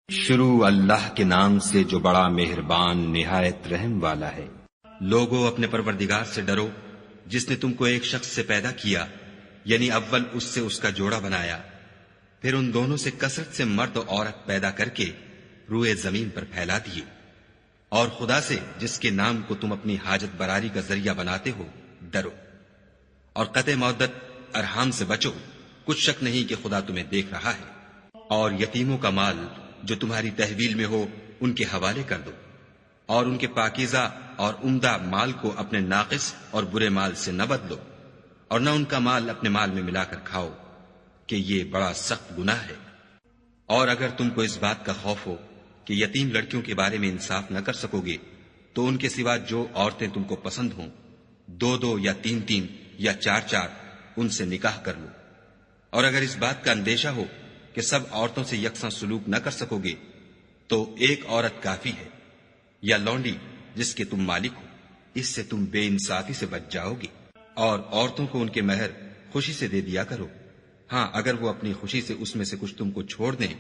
شروع اللہ کے نام سے جو بڑا مہربان نہایت رحم والا ہے۔ لوگو اپنے پروردگار سے ڈرو جس نے تم کو ایک شخص سے پیدا کیا، یعنی اول اس سے اس کا جوڑا بنایا، پھر ان دونوں سے کثرت سے مرد و عورت پیدا کر کے روئے زمین پر پھیلا دیے، اور خدا سے جس کے نام کو تم اپنی حاجت براری کا ذریعہ بناتے ہو ڈرو، اور قطع مودت ارحام سے بچو، کچھ شک نہیں کہ خدا تمہیں دیکھ رہا ہے۔ اور یتیموں کا مال جو تمہاری تحویل میں ہو ان کے حوالے کر دو، اور ان کے پاکیزہ اور عمدہ مال کو اپنے ناقص اور برے مال سے نہ بدلو، اور نہ ان کا مال اپنے مال میں ملا کر کھاؤ کہ یہ بڑا سخت گناہ ہے۔ اور اگر تم کو اس بات کا خوف ہو کہ یتیم لڑکیوں کے بارے میں انصاف نہ کر سکو گے تو ان کے سوا جو عورتیں تم کو پسند ہوں، دو دو یا تین تین یا چار چار ان سے نکاح کر لو۔ اور اگر اس بات کا اندیشہ ہو کہ سب عورتوں سے یکساں سلوک نہ کر سکو گے تو ایک عورت کافی ہے، یا لونڈی جس کے تم مالک ہو، اس سے تم بے انصافی سے بچ جاؤ گے۔ اور عورتوں کو ان کے مہر خوشی سے دے دیا کرو، ہاں اگر وہ اپنی خوشی سے اس میں سے کچھ تم کو چھوڑ دیں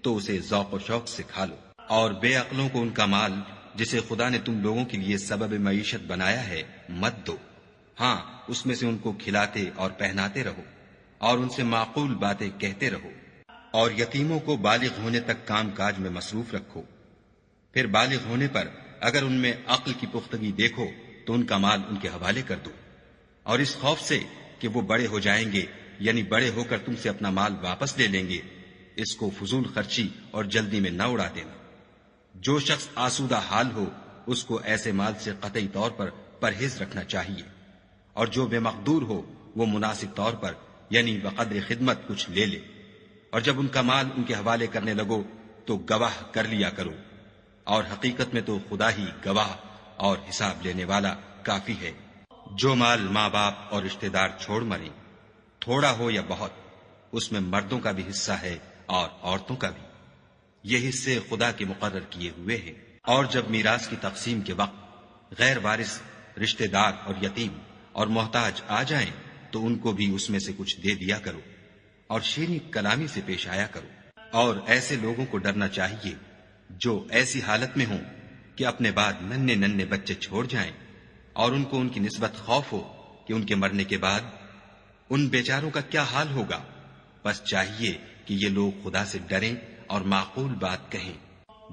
تو اسے ذوق و شوق سے کھا لو۔ اور بے عقلوں کو ان کا مال جسے خدا نے تم لوگوں کے لیے سبب معیشت بنایا ہے مت دو، ہاں اس میں سے ان کو کھلاتے اور پہناتے رہو، اور ان سے معقول باتیں کہتے رہو۔ اور یتیموں کو بالغ ہونے تک کام کاج میں مصروف رکھو، پھر بالغ ہونے پر اگر ان میں عقل کی پختگی دیکھو تو ان کا مال ان کے حوالے کر دو، اور اس خوف سے کہ وہ بڑے ہو جائیں گے، یعنی بڑے ہو کر تم سے اپنا مال واپس لے لیں گے، اس کو فضول خرچی اور جلدی میں نہ اڑا دینا۔ جو شخص آسودہ حال ہو اس کو ایسے مال سے قطعی طور پر پرہیز رکھنا چاہیے، اور جو بے مقدور ہو وہ مناسب طور پر یعنی بقدر خدمت کچھ لے لے، اور جب ان کا مال ان کے حوالے کرنے لگو تو گواہ کر لیا کرو، اور حقیقت میں تو خدا ہی گواہ اور حساب لینے والا کافی ہے۔ جو مال ماں باپ اور رشتہ دار چھوڑ مریں، تھوڑا ہو یا بہت، اس میں مردوں کا بھی حصہ ہے اور عورتوں کا بھی، یہ حصے خدا کے مقرر کیے ہوئے ہیں۔ اور جب میراث کی تقسیم کے وقت غیر وارث رشتہ دار اور یتیم اور محتاج آ جائیں تو ان کو بھی اس میں سے کچھ دے دیا کرو، اور شیریں کلامی سے پیش آیا کرو۔ اور ایسے لوگوں کو ڈرنا چاہیے جو ایسی حالت میں ہوں کہ اپنے بعد ننھے ننھے بچے چھوڑ جائیں، اور ان کو ان کی نسبت خوف ہو کہ ان کے مرنے کے بعد ان بیچاروں کا کیا حال ہوگا۔ بس چاہیے کہ یہ لوگ خدا سے ڈریں اور معقول بات کہیں۔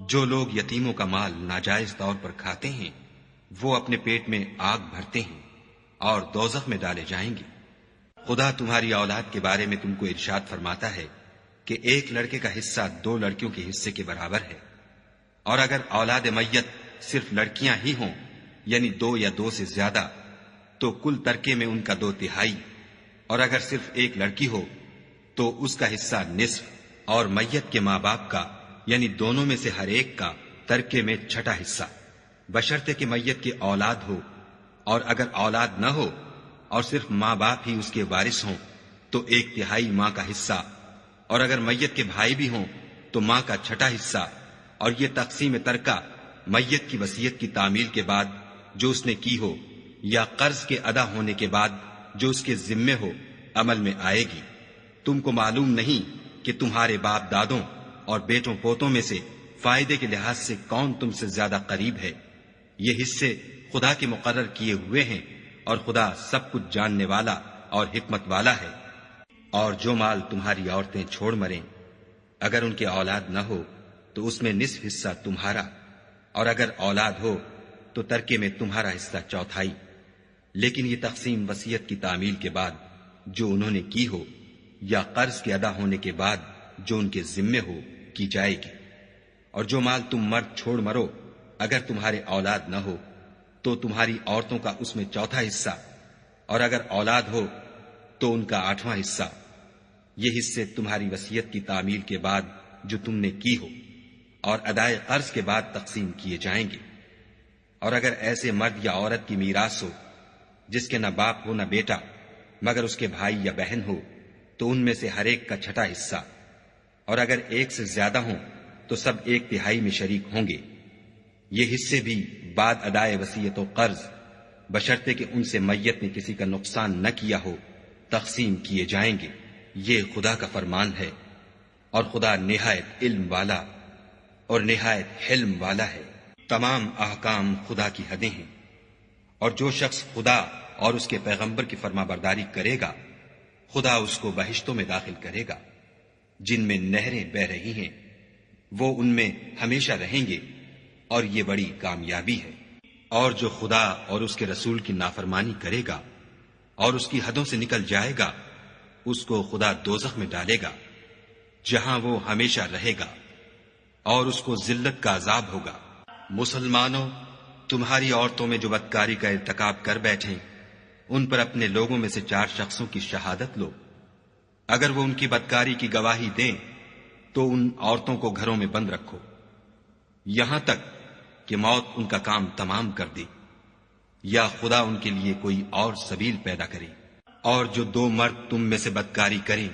جو لوگ یتیموں کا مال ناجائز طور پر کھاتے ہیں وہ اپنے پیٹ میں آگ بھرتے ہیں اور دوزخ میں ڈالے جائیں گے۔ خدا تمہاری اولاد کے بارے میں تم کو ارشاد فرماتا ہے کہ ایک لڑکے کا حصہ دو لڑکیوں کے حصے کے برابر ہے، اور اگر اولاد میت صرف لڑکیاں ہی ہوں یعنی دو یا دو سے زیادہ تو کل ترکے میں ان کا 2/3، اور اگر صرف ایک لڑکی ہو تو اس کا حصہ نصف، اور میت کے ماں باپ کا یعنی دونوں میں سے ہر ایک کا ترکے میں 1/6 حصہ، بشرطے کہ میت کی اولاد ہو، اور اگر اولاد نہ ہو اور صرف ماں باپ ہی اس کے وارث ہوں تو 1/3 ماں کا حصہ، اور اگر میت کے بھائی بھی ہوں تو ماں کا 1/6 حصہ۔ اور یہ تقسیم ترکہ میت کی وصیت کی تعمیل کے بعد جو اس نے کی ہو یا قرض کے ادا ہونے کے بعد جو اس کے ذمے ہو عمل میں آئے گی۔ تم کو معلوم نہیں کہ تمہارے باپ دادوں اور بیٹوں پوتوں میں سے فائدے کے لحاظ سے کون تم سے زیادہ قریب ہے۔ یہ حصے خدا کے مقرر کیے ہوئے ہیں، اور خدا سب کچھ جاننے والا اور حکمت والا ہے۔ اور جو مال تمہاری عورتیں چھوڑ مریں، اگر ان کے اولاد نہ ہو تو اس میں نصف حصہ تمہارا، اور اگر اولاد ہو تو ترکے میں تمہارا حصہ 1/4۔ لیکن یہ تقسیم وصیت کی تعمیل کے بعد جو انہوں نے کی ہو یا قرض کے ادا ہونے کے بعد جو ان کے ذمے ہو کی جائے گی۔ اور جو مال تم مرد چھوڑ مرو اگر تمہارے اولاد نہ ہو تو تمہاری عورتوں کا اس میں 1/4 حصہ، اور اگر اولاد ہو تو ان کا 8واں حصہ۔ یہ حصے تمہاری وصیت کی تعمیل کے بعد جو تم نے کی ہو اور ادائے قرض کے بعد تقسیم کیے جائیں گے۔ اور اگر ایسے مرد یا عورت کی میراث ہو جس کے نہ باپ ہو نہ بیٹا مگر اس کے بھائی یا بہن ہو تو ان میں سے ہر ایک کا 1/6 حصہ، اور اگر ایک سے زیادہ ہوں تو سب 1/3 میں شریک ہوں گے۔ یہ حصے بھی بعد ادائے وصیت و قرض بشرطے کہ ان سے میت نے کسی کا نقصان نہ کیا ہو تقسیم کیے جائیں گے۔ یہ خدا کا فرمان ہے، اور خدا نہایت علم والا اور نہایت حلم والا ہے۔ تمام احکام خدا کی حدیں ہیں، اور جو شخص خدا اور اس کے پیغمبر کی فرما برداری کرے گا خدا اس کو بہشتوں میں داخل کرے گا جن میں نہریں بہ رہی ہیں، وہ ان میں ہمیشہ رہیں گے، اور یہ بڑی کامیابی ہے۔ اور جو خدا اور اس کے رسول کی نافرمانی کرے گا اور اس کی حدوں سے نکل جائے گا اس کو خدا دوزخ میں ڈالے گا جہاں وہ ہمیشہ رہے گا، اور اس کو ذلت کا عذاب ہوگا۔ مسلمانوں، تمہاری عورتوں میں جو بدکاری کا ارتکاب کر بیٹھیں ان پر اپنے لوگوں میں سے 4 شخصوں کی شہادت لو۔ اگر وہ ان کی بدکاری کی گواہی دیں تو ان عورتوں کو گھروں میں بند رکھو یہاں تک کہ موت ان کا کام تمام کر دے یا خدا ان کے لیے کوئی اور سبیل پیدا کرے۔ اور جو 2 مرد تم میں سے بدکاری کریں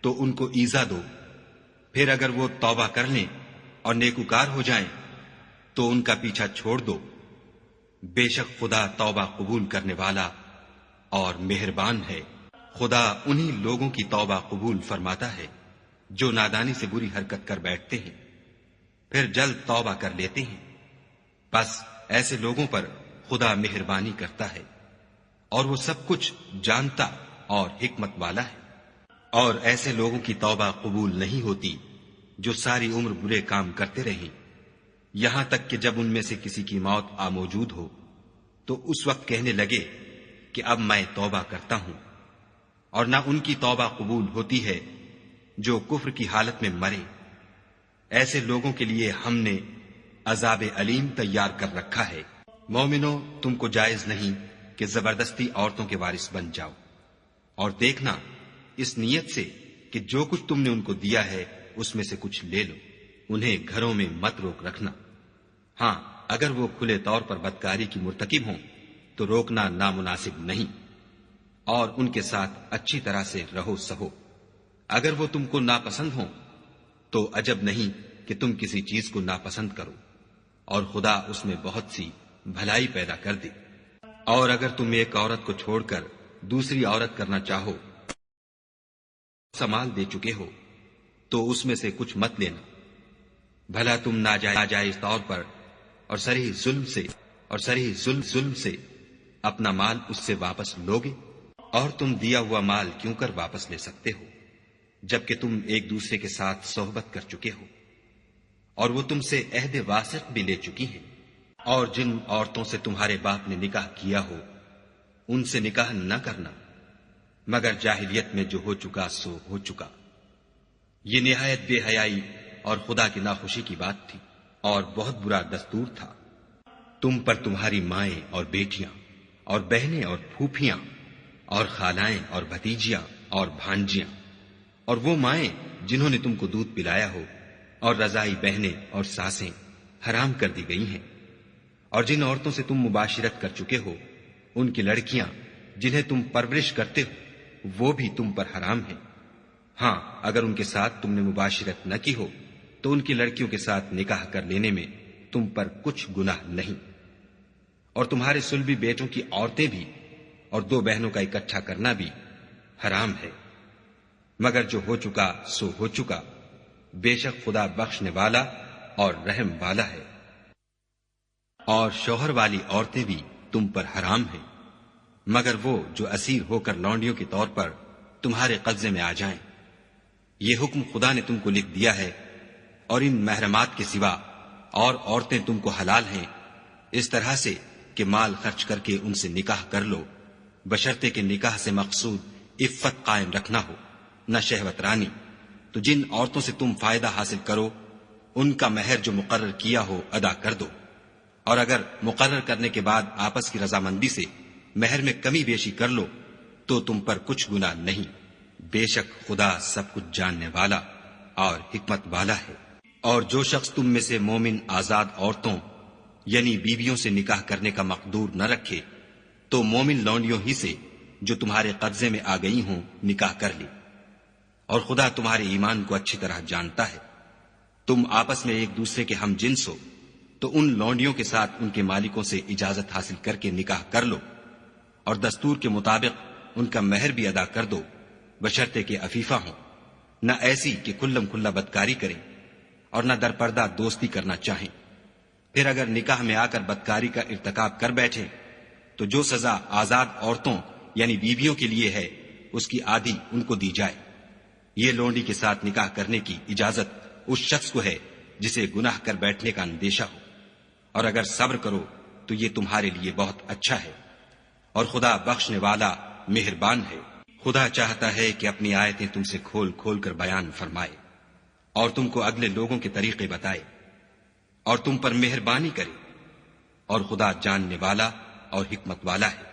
تو ان کو ایذا دو، پھر اگر وہ توبہ کر لیں اور نیکوکار ہو جائیں تو ان کا پیچھا چھوڑ دو۔ بے شک خدا توبہ قبول کرنے والا اور مہربان ہے۔ خدا انہی لوگوں کی توبہ قبول فرماتا ہے جو نادانی سے بری حرکت کر بیٹھتے ہیں پھر جلد توبہ کر لیتے ہیں، بس ایسے لوگوں پر خدا مہربانی کرتا ہے اور وہ سب کچھ جانتا اور حکمت والا ہے۔ اور ایسے لوگوں کی توبہ قبول نہیں ہوتی جو ساری عمر برے کام کرتے رہیں یہاں تک کہ جب ان میں سے کسی کی موت آ موجود ہو تو اس وقت کہنے لگے کہ اب میں توبہ کرتا ہوں۔ اور نہ ان کی توبہ قبول ہوتی ہے جو کفر کی حالت میں مرے۔ ایسے لوگوں کے لیے ہم نے عذاب علیم تیار کر رکھا ہے۔ مومنو، تم کو جائز نہیں کہ زبردستی عورتوں کے وارث بن جاؤ، اور دیکھنا اس نیت سے کہ جو کچھ تم نے ان کو دیا ہے اس میں سے کچھ لے لو۔ انہیں گھروں میں مت روک رکھنا، ہاں اگر وہ کھلے طور پر بدکاری کی مرتکب ہوں تو روکنا نامناسب نہیں، اور ان کے ساتھ اچھی طرح سے رہو سہو۔ اگر وہ تم کو ناپسند ہوں تو عجب نہیں کہ تم کسی چیز کو ناپسند کرو، اور خدا اس میں بہت سی بھلائی پیدا کر دے۔ اور اگر تم ایک عورت کو چھوڑ کر دوسری عورت کرنا چاہو، سمال دے چکے ہو تو اس میں سے کچھ مت لینا، بھلا تم ناجائز طور پر اور صریح ظلم سے اپنا مال اس سے واپس لوگے؟ اور تم دیا ہوا مال کیوں کر واپس لے سکتے ہو جبکہ تم ایک دوسرے کے ساتھ صحبت کر چکے ہو، اور وہ تم سے عہد واسق بھی لے چکی ہیں۔ اور جن عورتوں سے تمہارے باپ نے نکاح کیا ہو ان سے نکاح نہ کرنا مگر جاہلیت میں جو ہو چکا سو ہو چکا۔ یہ نہایت بے حیائی اور خدا کی ناخوشی کی بات تھی اور بہت برا دستور تھا۔ تم پر تمہاری مائیں اور بیٹیاں اور بہنیں اور پھوپھیاں اور خالائیں اور بھتیجیاں اور بھانجیاں اور وہ مائیں جنہوں نے تم کو دودھ پلایا ہو اور رضائی بہنیں اور ساسیں حرام کر دی گئی ہیں۔ اور جن عورتوں سے تم مباشرت کر چکے ہو ان کی لڑکیاں جنہیں تم پرورش کرتے ہو وہ بھی تم پر حرام ہیں، ہاں اگر ان کے ساتھ تم نے مباشرت نہ کی ہو تو ان کی لڑکیوں کے ساتھ نکاح کر لینے میں تم پر کچھ گناہ نہیں۔ اور تمہارے صلبی بیٹوں کی عورتیں بھی اور 2 بہنوں کا اکٹھا کرنا بھی حرام ہے، مگر جو ہو چکا سو ہو چکا، بے شک خدا بخشنے والا اور رحم والا ہے۔ اور شوہر والی عورتیں بھی تم پر حرام ہیں مگر وہ جو اسیر ہو کر لونڈیوں کے طور پر تمہارے قبضے میں آ جائیں۔ یہ حکم خدا نے تم کو لکھ دیا ہے، اور ان محرمات کے سوا اور عورتیں تم کو حلال ہیں اس طرح سے کہ مال خرچ کر کے ان سے نکاح کر لو، بشرطے کہ نکاح سے مقصود عفت قائم رکھنا ہو، نہ شہوت رانی۔ تو جن عورتوں سے تم فائدہ حاصل کرو ان کا مہر جو مقرر کیا ہو ادا کر دو، اور اگر مقرر کرنے کے بعد آپس کی رضامندی سے مہر میں کمی بیشی کر لو تو تم پر کچھ گناہ نہیں، بے شک خدا سب کچھ جاننے والا اور حکمت والا ہے۔ اور جو شخص تم میں سے مومن آزاد عورتوں یعنی بیویوں سے نکاح کرنے کا مقدور نہ رکھے تو مومن لونڈیوں ہی سے جو تمہارے قبضے میں آ گئی ہوں نکاح کر لے، اور خدا تمہارے ایمان کو اچھی طرح جانتا ہے۔ تم آپس میں ایک دوسرے کے ہم جنس ہو تو ان لونڈیوں کے ساتھ ان کے مالکوں سے اجازت حاصل کر کے نکاح کر لو، اور دستور کے مطابق ان کا مہر بھی ادا کر دو، بشرطے کہ عفیفہ ہوں، نہ ایسی کہ کھلم کھلا بدکاری کریں، اور نہ درپردہ دوستی کرنا چاہیں. پھر اگر نکاح میں آ کر بدکاری کا ارتکاب کر بیٹھے تو جو سزا آزاد عورتوں یعنی بیویوں کے لیے ہے اس کی آدھی ان کو دی جائے. یہ لونڈی کے ساتھ نکاح کرنے کی اجازت اس شخص کو ہے جسے گناہ کر بیٹھنے کا اندیشہ ہو، اور اگر صبر کرو تو یہ تمہارے لیے بہت اچھا ہے، اور خدا بخشنے والا مہربان ہے. خدا چاہتا ہے کہ اپنی آیتیں تم سے کھول کھول کر بیان فرمائے اور تم کو اگلے لوگوں کے طریقے بتائے اور تم پر مہربانی کرے، اور خدا جاننے والا اور حکمت والا ہے.